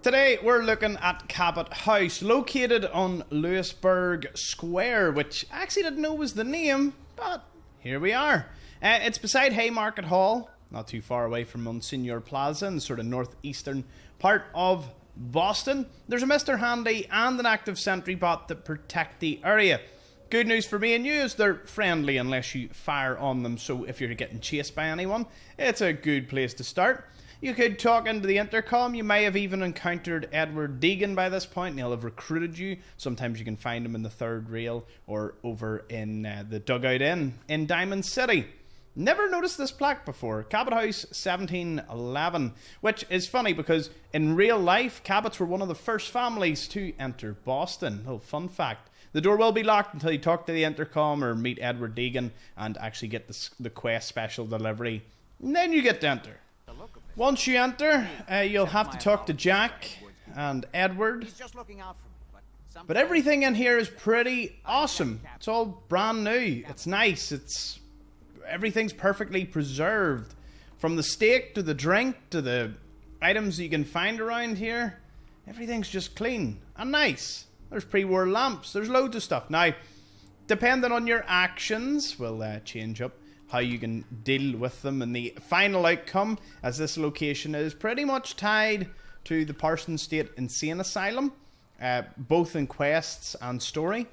Today we're looking at Cabot House, located on Louisburg Square, which I actually didn't know was the name, but here we are. It's beside Haymarket Hall, not too far away from Monsignor Plaza in the sort of northeastern part of Boston. There's a Mr. Handy and an active sentry bot that protect the area. Good news for me and you is they're friendly unless you fire on them, so if you're getting chased by anyone, it's a good place to start. You could talk into the intercom. You may have even encountered Edward Deegan by this point, and he'll have recruited you. Sometimes you can find him in the third rail or over in the Dugout Inn in Diamond City. Never noticed this plaque before. Cabot House 1711, which is funny because in real life, Cabots were one of the first families to enter Boston. Little fun fact. The door will be locked until you talk to the intercom or meet Edward Deegan and actually get the Quest special delivery. And then you get to enter. Once you enter, you'll have to talk to Jack and Edward. But everything in here is pretty awesome. It's all brand new. It's nice. Everything's perfectly preserved. From the steak to the drink to the items that you can find around here, everything's just clean and nice. There's pre-war lamps. There's loads of stuff. Now, depending on your actions, we'll change up how you can deal with them, and the final outcome, as this location is pretty much tied to the Parsons State Insane Asylum, both in quests and story,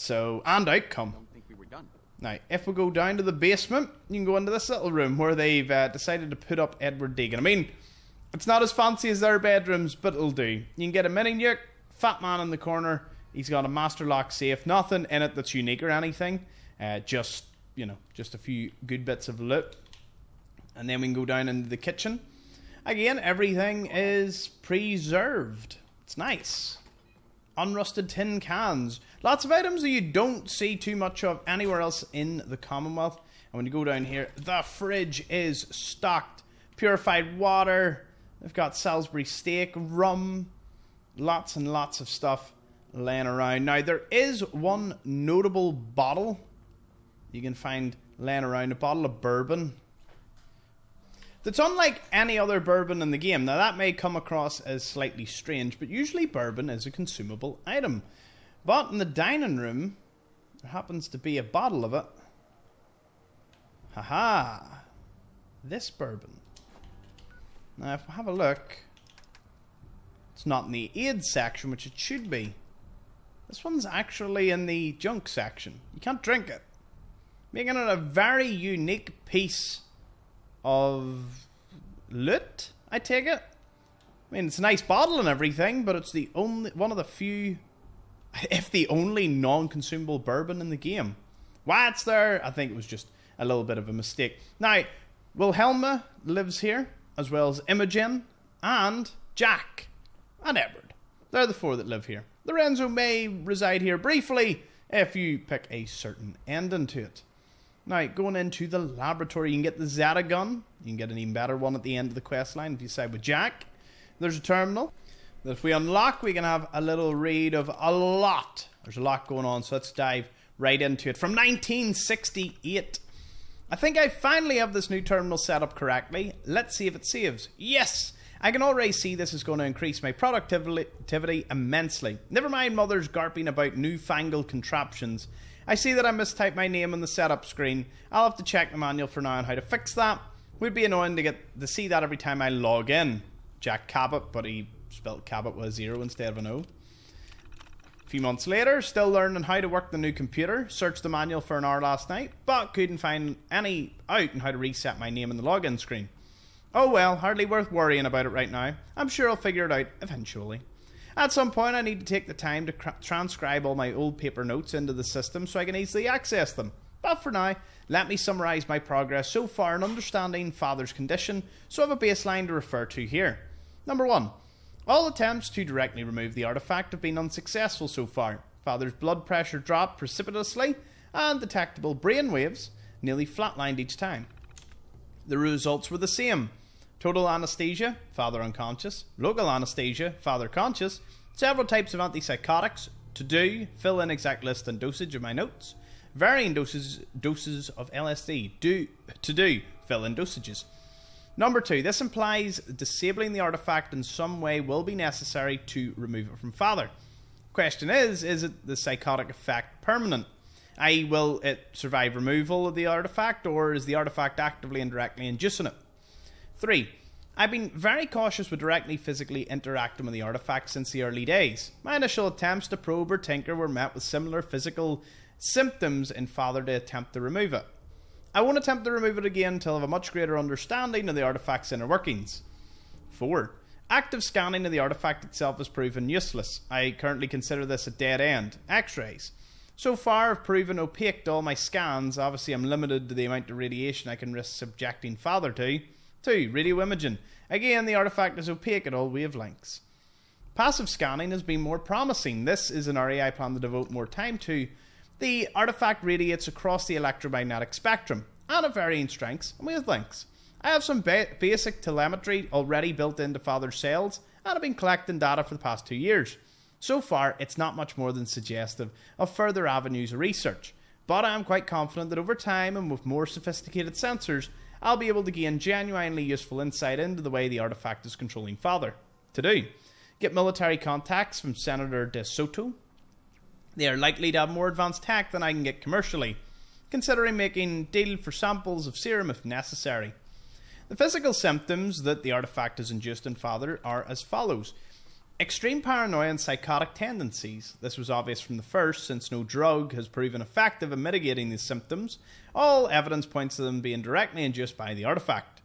and outcome. Now, if we go down to the basement, you can go into this little room where they've decided to put up Edward Deegan. I mean, it's not as fancy as their bedrooms, but it'll do. You can get a mini nuke, fat man in the corner. He's got a master lock safe, nothing in it that's unique or anything, just a few good bits of loot. And then we can go down into the kitchen. Again, everything is preserved. It's nice. Unrusted tin cans. Lots of items that you don't see too much of anywhere else in the Commonwealth. And when you go down here, the fridge is stocked. Purified water. They've got Salisbury steak, rum. Lots and lots of stuff laying around. Now, there is one notable bottle you can find laying around, a bottle of bourbon that's unlike any other bourbon in the game. Now, that may come across as slightly strange, but usually bourbon is a consumable item. But in the dining room, there happens to be a bottle of it. Haha! This bourbon. Now, if we have a look, it's not in the aid section, which it should be. This one's actually in the junk section. You can't drink it, making it a very unique piece of loot, I take it. I mean, it's a nice bottle and everything, but it's the only one of the few, if the only non-consumable bourbon in the game. Why it's there, I think it was just a little bit of a mistake. Now, Wilhelma lives here, as well as Emogene and Jack and Edward. They're the four that live here. Lorenzo may reside here briefly if you pick a certain ending to it. Now, going into the laboratory, you can get the Zeta gun. You can get an even better one at the end of the quest line if you side with Jack. There's a terminal that if we unlock, we can have a little read of a lot. There's a lot going on, so let's dive right into it. From 1968. I think I finally have this new terminal set up correctly. Let's see if it saves. Yes! I can already see this is going to increase my productivity immensely. Never mind mothers garping about newfangled contraptions. I see that I mistyped my name on the setup screen. I'll have to check the manual for now on how to fix that. Would be annoying to see that every time I log in. Jack Cabot, but he spelled Cabot with a 0 instead of an O. A few months later, still learning how to work the new computer. Searched the manual for an hour last night, but couldn't find any out on how to reset my name on the login screen. Oh well, hardly worth worrying about it right now. I'm sure I'll figure it out eventually. At some point, I need to take the time to transcribe all my old paper notes into the system so I can easily access them. But for now, let me summarise my progress so far in understanding Father's condition, so I have a baseline to refer to here. Number 1. All attempts to directly remove the artifact have been unsuccessful so far. Father's blood pressure dropped precipitously, and detectable brain waves nearly flatlined each time. The results were the same. Total anesthesia, father unconscious. Local anesthesia, father conscious. Several types of antipsychotics. To do, fill in exact list and dosage of my notes. Varying doses of LSD. To do, fill in dosages. Number 2, this implies disabling the artifact in some way will be necessary to remove it from Father. Question is it the psychotic effect permanent? I.e., will it survive removal of the artifact, or is the artifact actively and directly inducing it? 3, I've been very cautious with directly physically interacting with the artifact since the early days. My initial attempts to probe or tinker were met with similar physical symptoms in Father to attempt to remove it. I won't attempt to remove it again until I have a much greater understanding of the artifact's inner workings. 4, active scanning of the artifact itself has proven useless. I currently consider this a dead end. X-rays. So far, I've proven opaque to all my scans. Obviously, I'm limited to the amount of radiation I can risk subjecting Father to. 2, radio imaging. Again, the artifact is opaque at all wavelengths. Passive scanning has been more promising. This is an area I plan to devote more time to. The artifact radiates across the electromagnetic spectrum, and of varying strengths and wavelengths. I have some basic telemetry already built into Father's cells, and I've been collecting data for the past 2 years. So far, it's not much more than suggestive of further avenues of research, but I am quite confident that over time and with more sophisticated sensors, I'll be able to gain genuinely useful insight into the way the artifact is controlling Father. To do, get military contacts from Senator De Soto. They are likely to have more advanced tech than I can get commercially, considering making deal for samples of serum if necessary. The physical symptoms that the artifact has induced in Father are as follows. Extreme paranoia and psychotic tendencies. This was obvious from the first, since no drug has proven effective in mitigating these symptoms. All evidence points to them being directly induced by the artifact.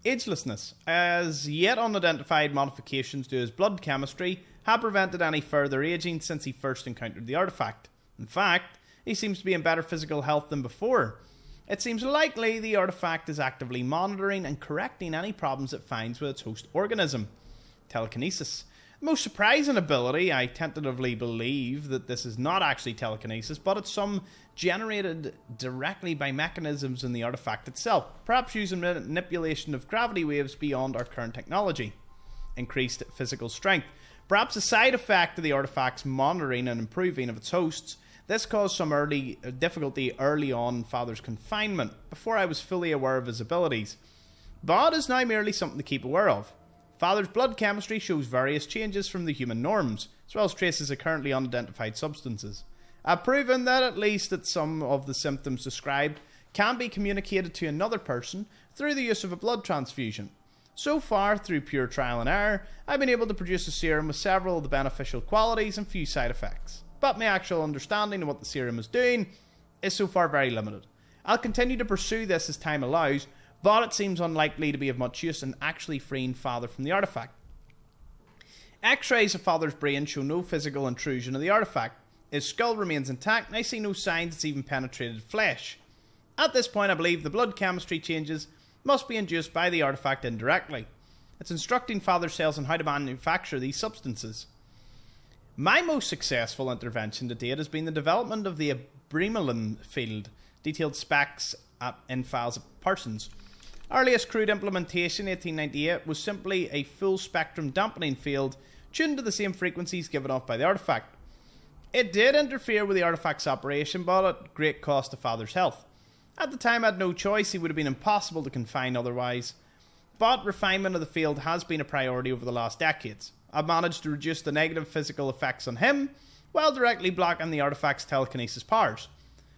Agelessness. As yet unidentified modifications to his blood chemistry have prevented any further aging since he first encountered the artifact. In fact, he seems to be in better physical health than before. It seems likely the artifact is actively monitoring and correcting any problems it finds with its host organism. Telekinesis. The most surprising ability, I tentatively believe that this is not actually telekinesis, but it's some generated directly by mechanisms in the artifact itself, perhaps using manipulation of gravity waves beyond our current technology. Increased physical strength. Perhaps a side effect of the artifact's monitoring and improving of its hosts. This caused some difficulty early on in Father's confinement, before I was fully aware of his abilities. But is now merely something to keep aware of. Father's blood chemistry shows various changes from the human norms, as well as traces of currently unidentified substances. I've proven that at least that some of the symptoms described can be communicated to another person through the use of a blood transfusion. So far, through pure trial and error, I've been able to produce a serum with several of the beneficial qualities and few side effects. But my actual understanding of what the serum is doing is so far very limited. I'll continue to pursue this as time allows, but it seems unlikely to be of much use in actually freeing Father from the artifact. X-rays of Father's brain show no physical intrusion of the artifact. His skull remains intact, and I see no signs it's even penetrated flesh. At this point, I believe the blood chemistry changes must be induced by the artifact indirectly. It's instructing Father's cells on how to manufacture these substances. My most successful intervention to date has been the development of the Abremelin field, detailed specs in files of Parsons. Earliest crude implementation, 1898, was simply a full-spectrum dampening field tuned to the same frequencies given off by the artifact. It did interfere with the artifact's operation, but at great cost to Father's health. At the time, I had no choice. He would have been impossible to confine otherwise. But refinement of the field has been a priority over the last decades. I've managed to reduce the negative physical effects on him, while directly blocking the artifact's telekinesis powers.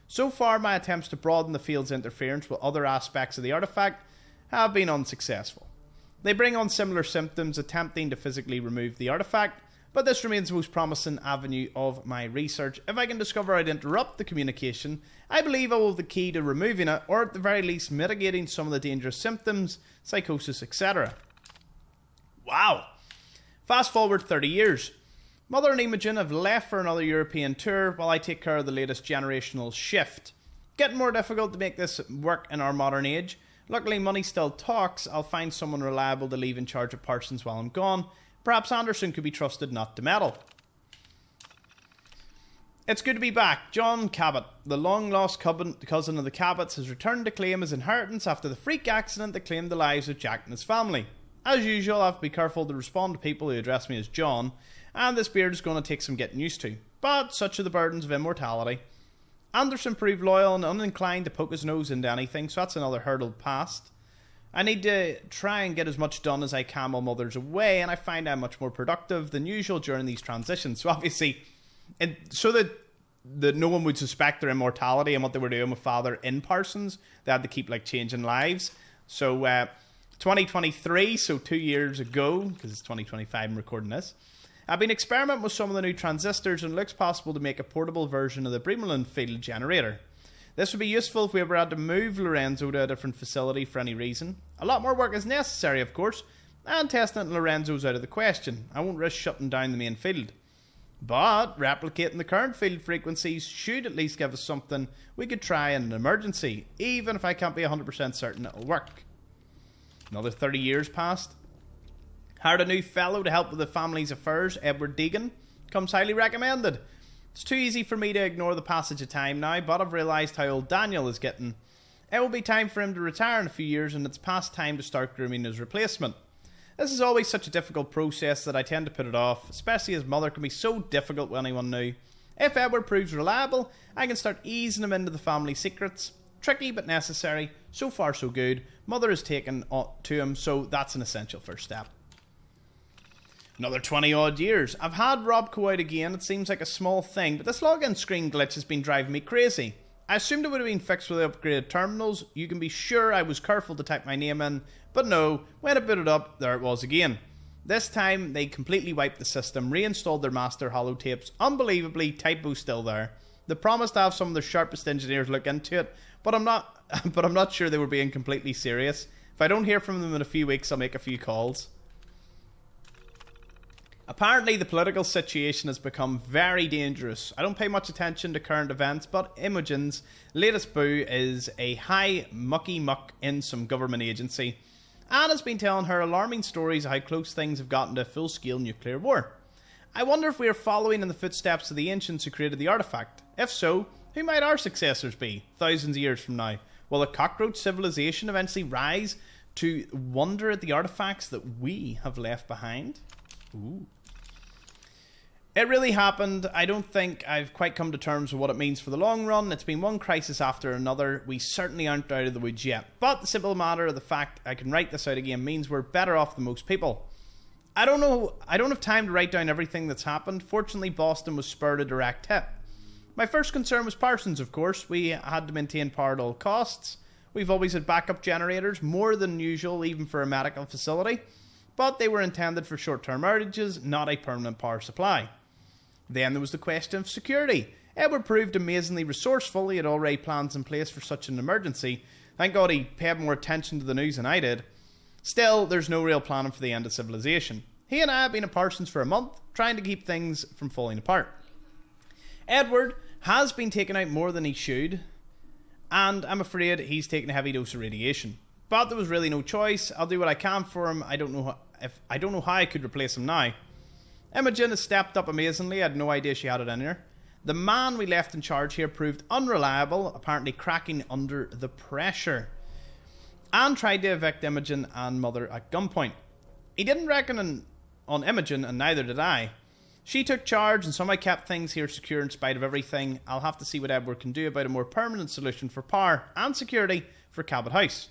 So far, my attempts to broaden the field's interference with other aspects of the artifact have been unsuccessful. They bring on similar symptoms, attempting to physically remove the artifact, but this remains the most promising avenue of my research. If I can discover how to interrupt the communication, I believe I will have the key to removing it, or at the very least mitigating some of the dangerous symptoms, psychosis, etc. Wow! Fast forward 30 years. Mother and Imogen have left for another European tour while I take care of the latest generational shift. Getting more difficult to make this work in our modern age. Luckily, money still talks. I'll find someone reliable to leave in charge of Parsons while I'm gone. Perhaps Anderson could be trusted not to meddle. It's good to be back. John Cabot, the long-lost cousin of the Cabots, has returned to claim his inheritance after the freak accident that claimed the lives of Jack and his family. As usual, I have to be careful to respond to people who address me as John, and this beard is going to take some getting used to. But such are the burdens of immortality. Anderson proved loyal and uninclined to poke his nose into anything, so that's another hurdle passed. I need to try and get as much done as I can while Mother's away, and I find I'm much more productive than usual during these transitions. So obviously, so that no one would suspect their immortality and what they were doing with Father in Parsons, they had to keep like changing lives. So 2023, so 2 years ago, because it's 2025 I'm recording this, I've been experimenting with some of the new transistors, and it looks possible to make a portable version of the Bremelin field generator. This would be useful if we ever had to move Lorenzo to a different facility for any reason. A lot more work is necessary, of course, and testing it in Lorenzo's out of the question. I won't risk shutting down the main field. But replicating the current field frequencies should at least give us something we could try in an emergency, even if I can't be 100% certain it'll work. Another 30 years passed. Hired a new fellow to help with the family's affairs, Edward Deegan. Comes highly recommended. It's too easy for me to ignore the passage of time now, but I've realised how old Daniel is getting. It will be time for him to retire in a few years, and it's past time to start grooming his replacement. This is always such a difficult process that I tend to put it off, especially as Mother can be so difficult with anyone new. If Edward proves reliable, I can start easing him into the family secrets. Tricky but necessary. So far so good. Mother has taken to him, so that's an essential first step. Another 20 odd years. I've had Rob go out again. It seems like a small thing, but this login screen glitch has been driving me crazy. I assumed it would have been fixed with the upgraded terminals. You can be sure I was careful to type my name in, but no, when I booted up, there it was again. This time, they completely wiped the system, reinstalled their master holotapes. Unbelievably, typo still there. They promised to have some of their sharpest engineers look into it, but I'm not sure they were being completely serious. If I don't hear from them in a few weeks, I'll make a few calls. Apparently, the political situation has become very dangerous. I don't pay much attention to current events, but Imogene's latest boo is a high mucky muck in some government agency, and has been telling her alarming stories of how close things have gotten to full-scale nuclear war. I wonder if we are following in the footsteps of the ancients who created the artifact. If so, who might our successors be, thousands of years from now? Will a cockroach civilization eventually rise to wonder at the artifacts that we have left behind? Ooh. It really happened. I don't think I've quite come to terms with what it means for the long run. It's been one crisis after another. We certainly aren't out of the woods yet. But the simple matter of the fact I can write this out again means we're better off than most people. I don't have time to write down everything that's happened. Fortunately, Boston was spared a direct hit. My first concern was Parsons, of course. We had to maintain power at all costs. We've always had backup generators, more than usual even for a medical facility. But they were intended for short-term outages, not a permanent power supply. Then there was the question of security. Edward proved amazingly resourceful. He had already plans in place for such an emergency. Thank God he paid more attention to the news than I did. Still, there's no real planning for the end of civilization. He and I have been at Parsons for a month, trying to keep things from falling apart. Edward has been taking out more than he should, and I'm afraid he's taken a heavy dose of radiation. But there was really no choice. I'll do what I can for him. I don't know how I could replace him now. Emogene has stepped up amazingly. I had no idea she had it in her. The man we left in charge here proved unreliable, apparently cracking under the pressure, and tried to evict Emogene and Mother at gunpoint. He didn't reckon on Emogene, and neither did I. She took charge and somehow kept things here secure in spite of everything. I'll have to see what Edward can do about a more permanent solution for power and security for Cabot House.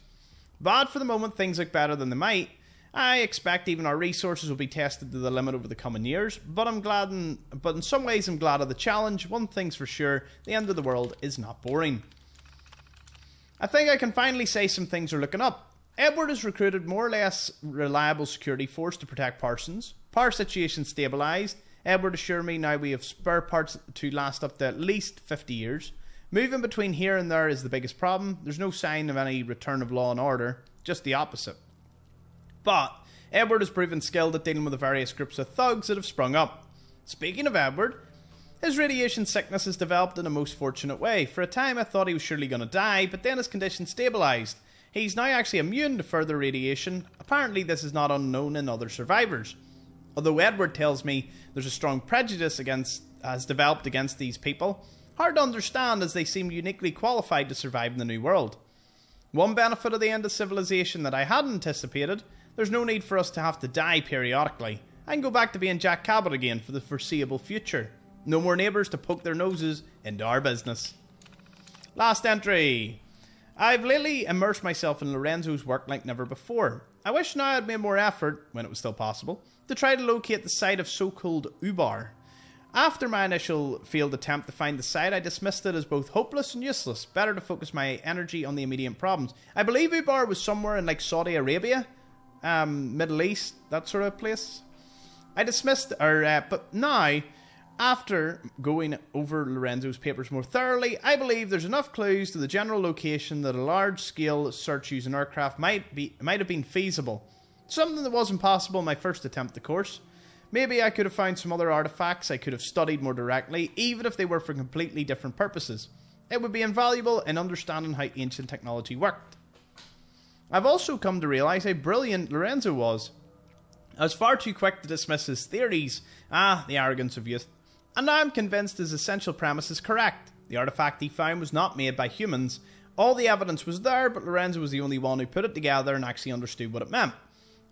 But for the moment, things look better than they might. I expect even our resources will be tested to the limit over the coming years, but in some ways I'm glad of the challenge. One thing's for sure, the end of the world is not boring. I think I can finally say some things are looking up. Edward has recruited more or less reliable security force to protect Parsons. Power situation stabilised. Edward assured me now we have spare parts to last up to at least 50 years. Moving between here and there is the biggest problem. There's no sign of any return of law and order, just the opposite. But Edward has proven skilled at dealing with the various groups of thugs that have sprung up. Speaking of Edward, his radiation sickness has developed in a most fortunate way. For a time I thought he was surely going to die, but then his condition stabilised. He's now actually immune to further radiation. Apparently this is not unknown in other survivors. Although Edward tells me there's a strong prejudice has developed against these people. Hard to understand as they seem uniquely qualified to survive in the new world. One benefit of the end of civilization that I hadn't anticipated: there's no need for us to have to die periodically. I can go back to being Jack Cabot again for the foreseeable future. No more neighbours to poke their noses into our business. Last entry. I've lately immersed myself in Lorenzo's work like never before. I wish now I'd made more effort, when it was still possible, to try to locate the site of so-called Ubar. After my initial failed attempt to find the site, I dismissed it as both hopeless and useless. Better to focus my energy on the immediate problems. I believe Ubar was somewhere in like Saudi Arabia, Middle East, that sort of place. I dismissed, but now, after going over Lorenzo's papers more thoroughly, I believe there's enough clues to the general location that a large-scale search using aircraft might have been feasible. Something that wasn't possible in my first attempt, of course. Maybe I could have found some other artifacts I could have studied more directly, even if they were for completely different purposes. It would be invaluable in understanding how ancient technology worked. I've also come to realise how brilliant Lorenzo was. I was far too quick to dismiss his theories. The arrogance of youth. And now I'm convinced his essential premise is correct. The artifact he found was not made by humans. All the evidence was there, but Lorenzo was the only one who put it together and actually understood what it meant.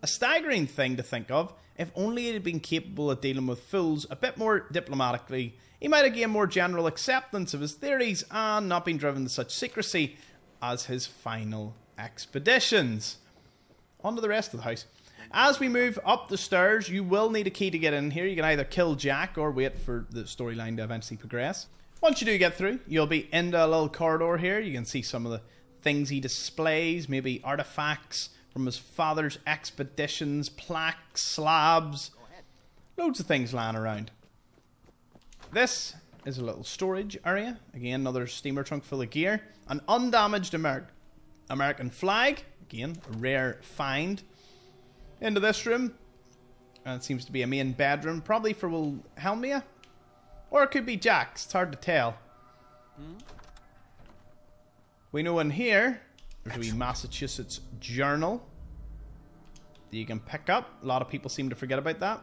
A staggering thing to think of. If only he had been capable of dealing with fools a bit more diplomatically, he might have gained more general acceptance of his theories and not been driven to such secrecy as his final expeditions. On to the rest of the house. As we move up the stairs, you will need a key to get in here. You can either kill Jack or wait for the storyline to eventually progress. Once you do get through, you'll be into a little corridor here. You can see some of the things he displays, maybe artifacts from his father's expeditions, plaques, slabs, loads of things lying around. This is a little storage area. Again, another steamer trunk full of gear. An undamaged American flag. Again, a rare find. Into this room. And it seems to be a main bedroom, probably for Wilhelmia. Or it could be Jack's, it's hard to tell. We know in here, there's a wee Massachusetts journal that you can pick up. A lot of people seem to forget about that.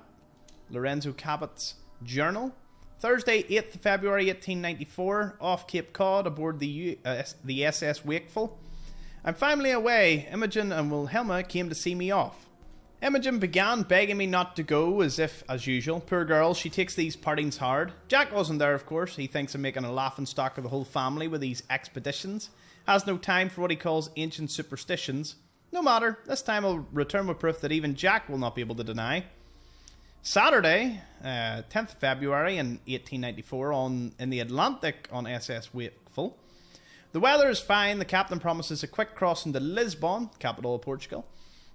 Lorenzo Cabot's journal. Thursday, 8th of February 1894, off Cape Cod aboard the SS Wakeful. I'm finally away. Emogene and Wilhelma came to see me off. Emogene began begging me not to go, as usual. Poor girl, she takes these partings hard. Jack wasn't there, of course. He thinks I'm making a laughingstock of the whole family with these expeditions. Has no time for what he calls ancient superstitions. No matter, this time I'll return with proof that even Jack will not be able to deny. Saturday, 10th of February in 1894, in the Atlantic on SS Wakeful. The weather is fine. The captain promises a quick crossing to Lisbon, capital of Portugal.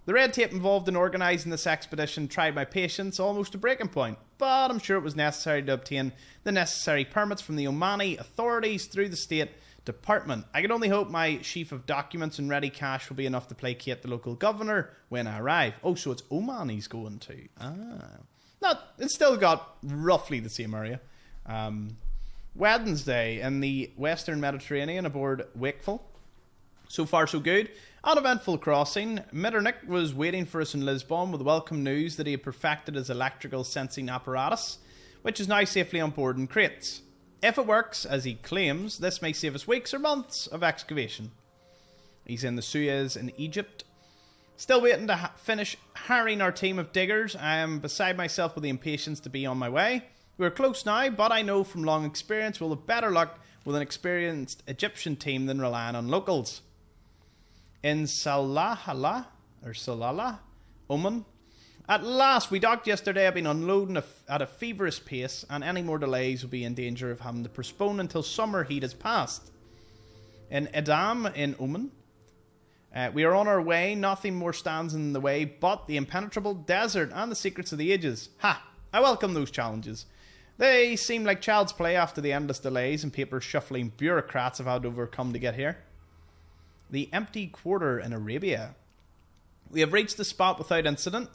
The red tape involved in organising this expedition tried my patience almost to breaking point, but I'm sure it was necessary to obtain the necessary permits from the Omani authorities through the State Department. I can only hope my sheaf of documents and ready cash will be enough to placate the local governor when I arrive. Oh, so it's Oman he's going to. It's still got roughly the same area. Wednesday in the Western Mediterranean aboard Wakeful. So far so good. Uneventful crossing. Metternich was waiting for us in Lisbon with welcome news that he had perfected his electrical sensing apparatus, which is now safely on board in crates. If it works, as he claims, this may save us weeks or months of excavation. He's in the Suez in Egypt. Still waiting to finish hiring our team of diggers. I am beside myself with the impatience to be on my way. We're close now, but I know from long experience we'll have better luck with an experienced Egyptian team than relying on locals. In Salalah, Oman. At last, we docked yesterday. I've been unloading at a feverish pace, and any more delays will be in danger of having to postpone until summer heat has passed. In Edam, in Oman. We are on our way. Nothing more stands in the way but the impenetrable desert and the secrets of the ages. Ha! I welcome those challenges. They seem like child's play after the endless delays and paper shuffling bureaucrats have had to overcome to get here. The empty quarter in Arabia. We have reached the spot without incident.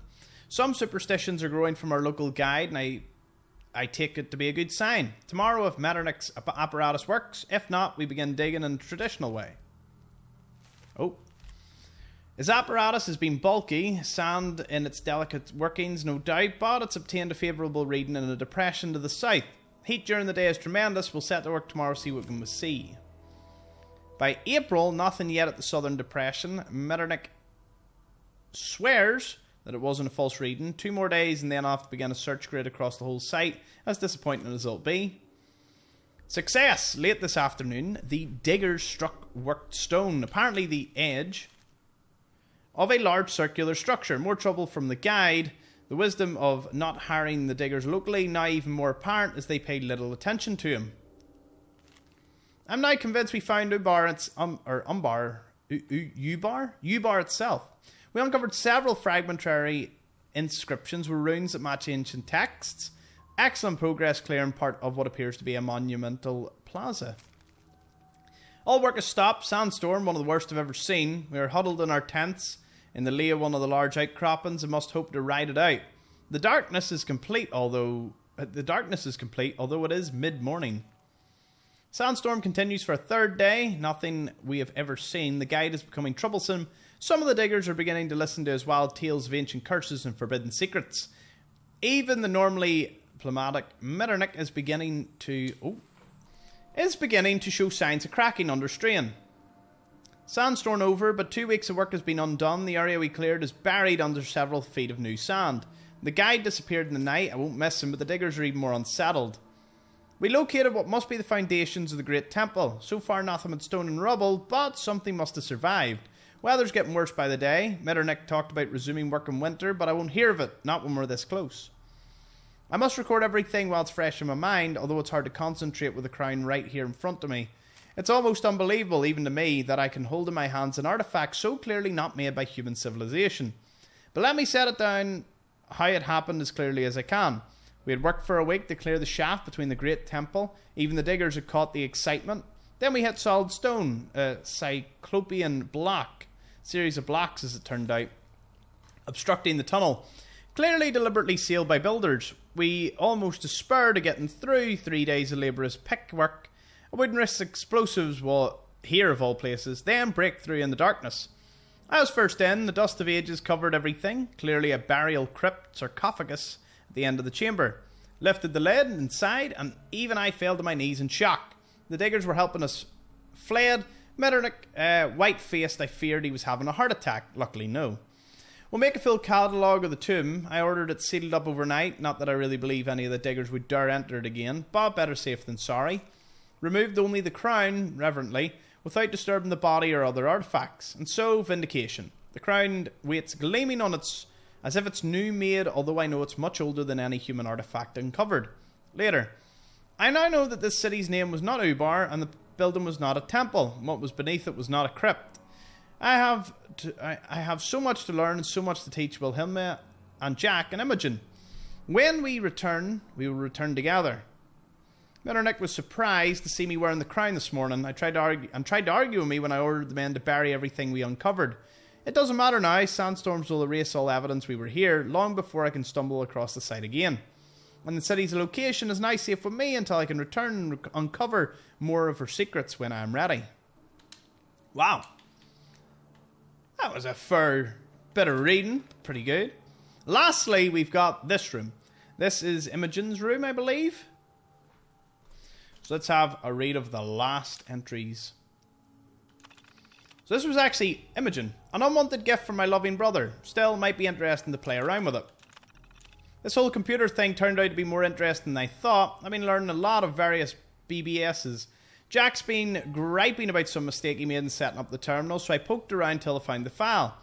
Some superstitions are growing from our local guide, and I take it to be a good sign. Tomorrow, if Metternich's apparatus works, if not, we begin digging in the traditional way. Oh. His apparatus has been bulky, sand in its delicate workings, no doubt, but it's obtained a favourable reading in a depression to the south. Heat during the day is tremendous. We'll set to work tomorrow to see what we can see. By April, nothing yet at the southern depression. Metternich swears that it wasn't a false reading. 2 more days and then I'll have to begin a search grid across the whole site, as disappointing as it'll be. Success! Late this afternoon, the diggers struck worked stone, apparently the edge of a large circular structure. More trouble from the guide. The wisdom of not hiring the diggers locally now even more apparent as they paid little attention to him. I'm now convinced we found Ubar itself. We uncovered several fragmentary inscriptions with runes that match ancient texts. Excellent progress clearing part of what appears to be a monumental plaza. All work has stopped. Sandstorm, one of the worst I've ever seen. We are huddled in our tents in the lee of one of the large outcroppings and must hope to ride it out. The darkness is complete, although it is mid-morning. Sandstorm continues for a third day. Nothing we have ever seen. The guide is becoming troublesome. Some of the diggers are beginning to listen to his wild tales of ancient curses and forbidden secrets. Even the normally diplomatic Metternich is beginning to show signs of cracking under strain. Sandstorm over, but 2 weeks of work has been undone. The area we cleared is buried under several feet of new sand. The guide disappeared in the night. I won't miss him, but the diggers are even more unsettled. We located what must be the foundations of the Great Temple. So far nothing but stone and rubble, but something must have survived. Weather's getting worse by the day. Metternich talked about resuming work in winter, but I won't hear of it, not when we're this close. I must record everything while it's fresh in my mind, although it's hard to concentrate with the crown right here in front of me. It's almost unbelievable, even to me, that I can hold in my hands an artifact so clearly not made by human civilization. But let me set it down how it happened as clearly as I can. We had worked for a week to clear the shaft between the Great Temple. Even the diggers had caught the excitement. Then we hit solid stone, a cyclopean block, series of blocks as it turned out, obstructing the tunnel. Clearly deliberately sealed by builders. We almost despaired of getting through 3 days of laborious pickwork. I wouldn't risk explosives here of all places, then break through in the darkness. I was first in. The dust of ages covered everything. Clearly a burial crypt sarcophagus at the end of the chamber. Lifted the lid inside, and even I fell to my knees in shock. The diggers were helping us. Fled. Metternich, white-faced, I feared he was having a heart attack. Luckily, no. We'll make a full catalogue of the tomb. I ordered it sealed up overnight. Not that I really believe any of the diggers would dare enter it again, but better safe than sorry. Removed only the crown, reverently, without disturbing the body or other artifacts. And so, vindication. The crown waits gleaming on its, as if it's new made, although I know it's much older than any human artifact uncovered. Later. I now know that this city's name was not Ubar, and the building was not a temple. What was beneath it was not a crypt. I have so much to learn and so much to teach Wilhelma and Jack and Imogen. When we return, we will return together. Metternich was surprised to see me wearing the crown this morning. I tried to argue with me when I ordered the men to bury everything we uncovered. It doesn't matter now. Sandstorms will erase all evidence we were here long before I can stumble across the site again. And the city's location is now safe with me until I can return and uncover more of her secrets when I am ready. Wow. That was a fair bit of reading. Pretty good. Lastly, we've got this room. This is Imogen's room, I believe. So let's have a read of the last entries. So this was actually Imogen, an unwanted gift from my loving brother. Still, might be interesting to play around with it. This whole computer thing turned out to be more interesting than I thought. I've been learning a lot of various BBSs. Jack's been griping about some mistake he made in setting up the terminal, so I poked around till I found the file.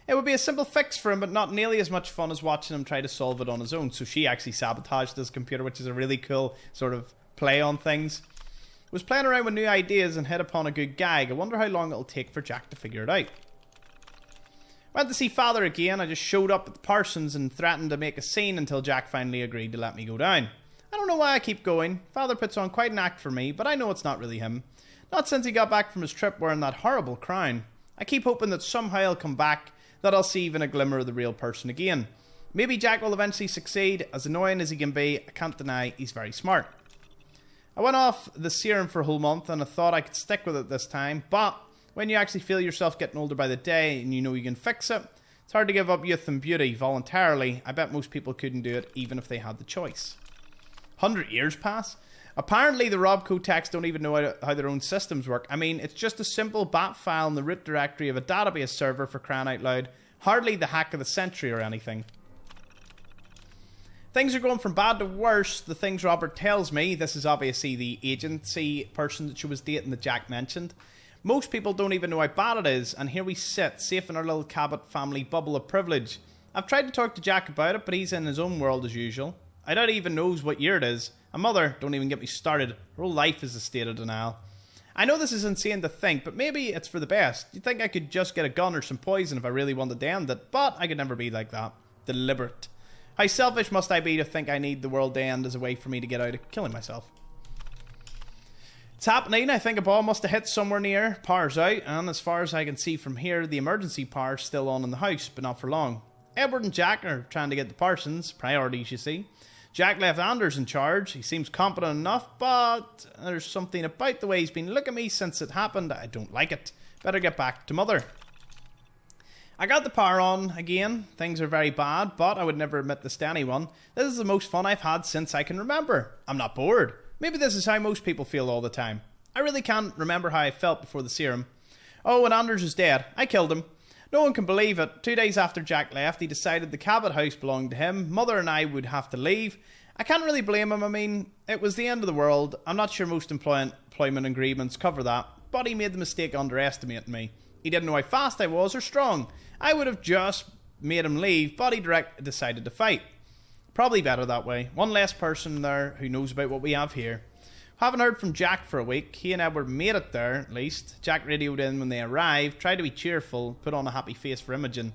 It would be a simple fix for him, but not nearly as much fun as watching him try to solve it on his own. So she actually sabotaged his computer, which is a really cool sort of play on things. Was playing around with new ideas and hit upon a good gag. I wonder how long it'll take for Jack to figure it out. Went to see Father again. I just showed up at the Parsons and threatened to make a scene until Jack finally agreed to let me go down. I don't know why I keep going. Father puts on quite an act for me, but I know it's not really him. Not since he got back from his trip wearing that horrible crown. I keep hoping that somehow he'll come back, that I'll see even a glimmer of the real person again. Maybe Jack will eventually succeed. As annoying as he can be, I can't deny he's very smart. I went off the serum for a whole month and I thought I could stick with it this time, but when you actually feel yourself getting older by the day and you know you can fix it, it's hard to give up youth and beauty voluntarily. I bet most people couldn't do it even if they had the choice. 100 years pass? Apparently the Robco techs don't even know how their own systems work. I mean, it's just a simple bat file in the root directory of a database server, for crying out loud. Hardly the hack of the century or anything. Things are going from bad to worse. The things Robert tells me, this is obviously the agency person that she was dating that Jack mentioned. Most people don't even know how bad it is, and here we sit, safe in our little Cabot family bubble of privilege. I've tried to talk to Jack about it, but he's in his own world as usual. I doubt he even knows what year it is. And Mother, don't even get me started. Her whole life is a state of denial. I know this is insane to think, but maybe it's for the best. You'd think I could just get a gun or some poison if I really wanted to end it, but I could never be like that. Deliberate. How selfish must I be to think I need the world to end as a way for me to get out of killing myself? It's happening. I think a ball must have hit somewhere near. Power's out, and as far as I can see from here, the emergency power's still on in the house, but not for long. Edward and Jack are trying to get the Parsons. Priorities, you see. Jack left Anders in charge. He seems competent enough, but there's something about the way he's been looking at me since it happened. I don't like it. Better get back to Mother. I got the power on again. Things are very bad, but I would never admit this to anyone. This is the most fun I've had since I can remember. I'm not bored. Maybe this is how most people feel all the time. I really can't remember how I felt before the serum. Oh, and Anders is dead. I killed him. No one can believe it. 2 days after Jack left, he decided the Cabot house belonged to him. Mother and I would have to leave. I can't really blame him. I mean, it was the end of the world. I'm not sure most employment agreements cover that, but he made the mistake of underestimating me. He didn't know how fast I was or strong. I would have just made him leave, but he decided to fight. Probably better that way. One less person there who knows about what we have here. Haven't heard from Jack for a week. He and Edward made it there, at least. Jack radioed in when they arrived, tried to be cheerful, put on a happy face for Imogen.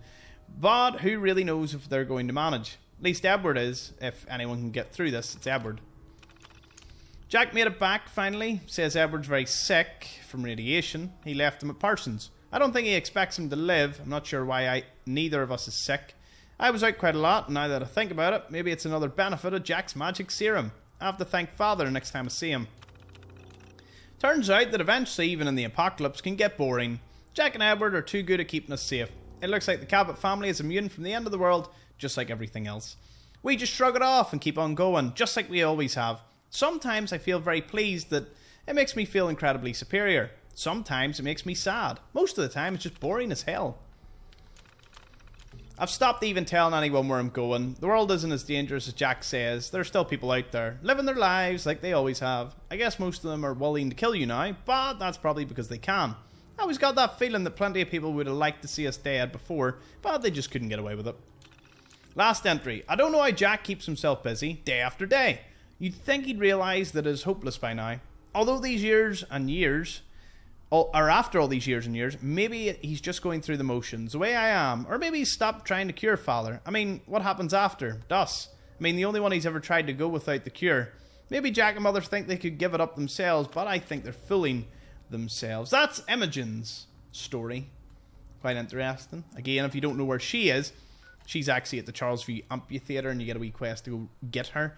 But who really knows if they're going to manage? At least Edward is. If anyone can get through this, it's Edward. Jack made it back, finally. Says Edward's very sick from radiation. He left him at Parsons. I don't think he expects him to live. I'm not sure why neither of us is sick. I was out quite a lot, and now that I think about it, maybe it's another benefit of Jack's magic serum. I have to thank Father next time I see him. Turns out that eventually, even in the apocalypse, can get boring. Jack and Edward are too good at keeping us safe. It looks like the Cabot family is immune from the end of the world, just like everything else. We just shrug it off and keep on going, just like we always have. Sometimes I feel very pleased that it makes me feel incredibly superior. Sometimes it makes me sad. Most of the time, it's just boring as hell. I've stopped even telling anyone where I'm going. The world isn't as dangerous as Jack says. There are still people out there, living their lives like they always have. I guess most of them are willing to kill you now, but that's probably because they can. I always got that feeling that plenty of people would have liked to see us dead before, but they just couldn't get away with it. Last entry. I don't know how Jack keeps himself busy, day after day. You'd think he'd realise that it's hopeless by now. Although these years and years... or after all these years and years, maybe he's just going through the motions, the way I am. Or maybe he's stopped trying to cure Father. I mean, what happens after? Dust. I mean, the only one he's ever tried to go without the cure. Maybe Jack and Mother think they could give it up themselves, but I think they're fooling themselves. That's Imogen's story. Quite interesting. Again, if you don't know where she is, she's actually at the Charlesview Amphitheatre, and you get a wee quest to go get her.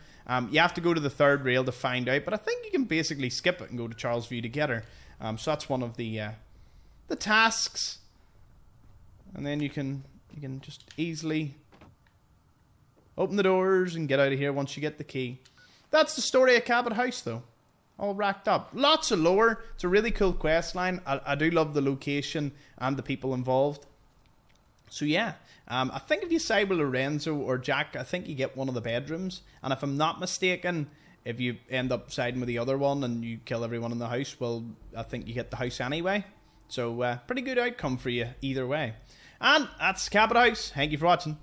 You have to go to the third rail to find out, but I think you can basically skip it and go to Charlesview to get her. So that's one of the tasks, and then you can just easily open the doors and get out of here once you get the key. That's the story of Cabot House, though, all racked up. Lots of lore. It's a really cool quest line. I do love the location and the people involved. So yeah, I think if you side with Lorenzo or Jack, I think you get one of the bedrooms, and if I'm not mistaken, if you end up siding with the other one and you kill everyone in the house, well, I think you get the house anyway. So, pretty good outcome for you either way. And that's Cabot House. Thank you for watching.